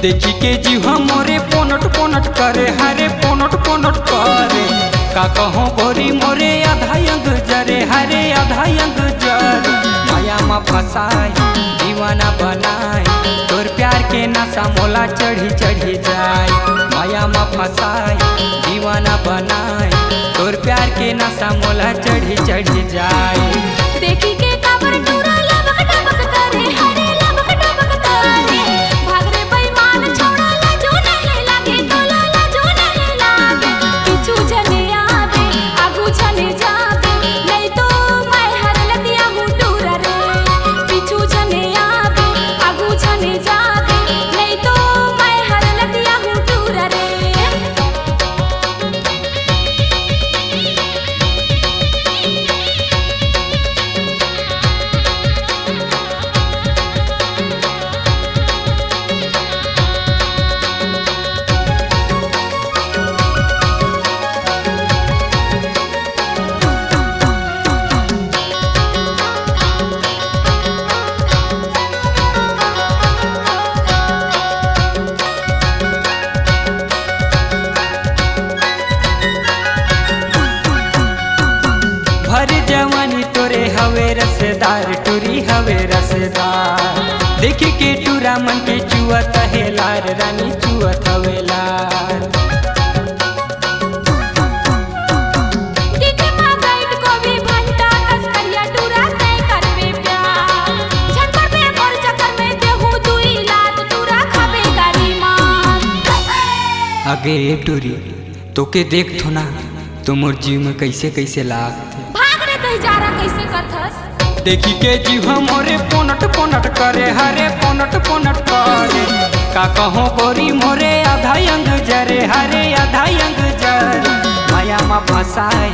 देखी के जीवा मोरे पोनट पोनट करे, हरे पोनट पोनट करे। का कहो गोरी मोरे आधा अंग जरे, हरे आधा अंग जरे। माया में फसाए दीवाना बनाए, तोर प्यार के नशा मोला चढ़ी चढ़ी जाए। माया में फसाए दीवाना बनाए, तोर प्यार के नशा मोला चढ़ी चढ़ी जाए। देखी के काबर टूरा लबक डबक करे, हरे लबक डबक करे। भाग रे बेईमान छोड़ा ला जो नहीं लागे, तोला ला जो नहीं लागे। पीछू जने आवे आगू जने जावे, नहीं तो मैं हर लतिया हूँ टूरा रे। पीछू जने आवे आगू जने जावे, नहीं तो मैं हर लतिया हूँ टूरा रे। भर जवानी तोरे हवे रसदार, टूरी हवे रसदार। देख के टूरा मन के चुअत है लार, रानी चुअत हवे लार। दिखे माँ गाइड को भी भंटा कस करिया टूरा नहीं करवे प्यार। झटपट पे मोर चक्कर में देहू दुई लात, टूरा खावे गारी मार। आगे टूरी तोके देख थो ना, तुमोर जीव में कैसे कैसे लागते। भाग रे कहीं जा रहा कैसे कथस। देखी के जीवा मोरे पोनट पोनट करे, हरे पोनट पोनट करे। का कहो गोरी मोरे आधा अंग जरे, हरे आधा अंग जरे। माया में फसाए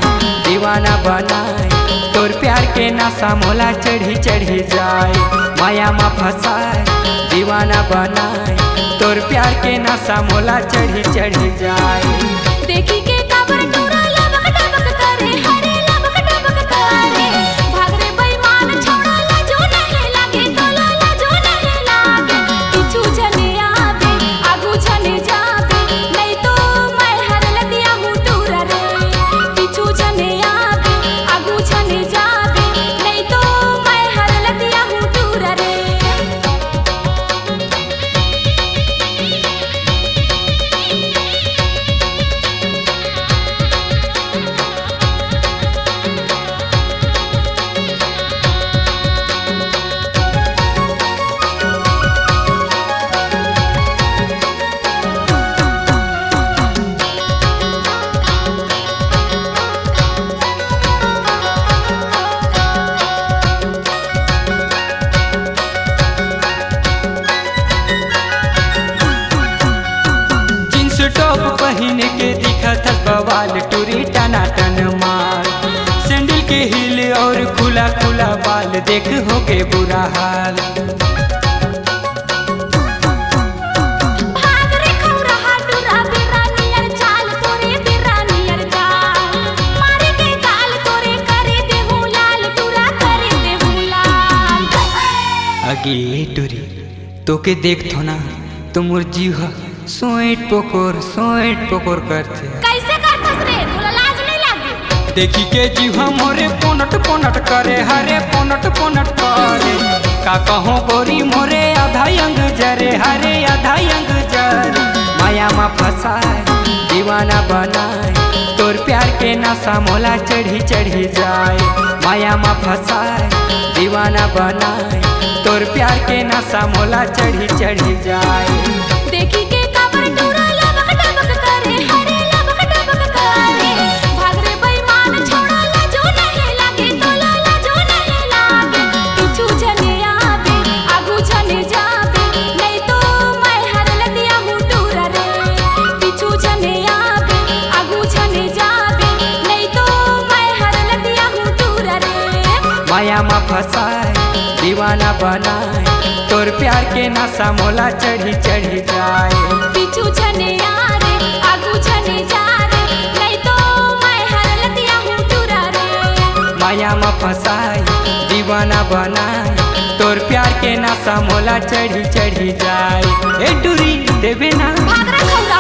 दीवाना बनाए, तोर प्यार के नशा मोला चढ़ी चढ़ी जाए। माया में फसाए दीवाना बनाए, तोर प्यार के नशा मोला चढ़ी चढ़ी जाए। देखी के काबर टूरा लबक डबक करे, हरे लबक डबक करे। भाग रे बेईमान छोड़ा ला जो नहीं लागे, तोला ला जो नहीं लागे। पीछू जने आवे आगू जने जावे, नहीं तो मैं हर लतिया हूँ टूरा रे। पीछू जने आवे आगू जने जावे, नहीं तो मैं हर लतिया हूँ टूरा रे। जींस टॉप पहन के दिखत बवाल, टूरी टना टन मार। सैंडल के हिल और खुला खुला बाल, देख हो के बुरा हाल। भाग रे खौरा टूरा बिरानियर चाल, तोरे बिरानियर चाल। मारे के गाल तोरे करे देहू लाल, टूरा करे देहू लाल। अगे टूरी तोके देख थो ना, तुमोर जीव सोएट पोकोर करते। कैसे करथस रे, तोला लाज नहीं लागे। देखी के जीवा मोरे पोनट पोनट करे, हरे पोनट पोनट करे। का कहो गोरी मोरे आधा अंग जरे, हरे आधा अंग जरे। माया में फसाए दीवाना बनाए, तोर प्यार के नशा मोला चढ़ी चढ़ी जाए। माया में फसाए दीवाना बनाए, तोर प्यार के नशा मोला चढ़ी चढ़ी जाए। देखी के काबर टूरा लबक डबक करे, हरे लबक डबक करे। भाग रे बेईमान छोड़ा ला जो नहीं लागे, तोला ला जो नहीं लागे। पीछू जने आवे आगू जने जावे, नहीं तो मैं हर लतिया हूँ टूरा रे। पीछू जने आवे आगू जने जावे, नहीं तो मैं हर लतिया हूँ टूरा रे। माया में फसाए दीवाना बनाए, तोर प्यार के नशा मोला चढ़ी चढ़ी जाए। पीछू जने आ रे आगू जने जा रे, नहीं तो मैं हर लतिया हूँ टूरा रे। माया में फसाए दीवाना बनाए, तोर प्यार के नशा मोला चढ़ी चढ़ी जाए। ए टूरी देवे ना भाग रे खौरा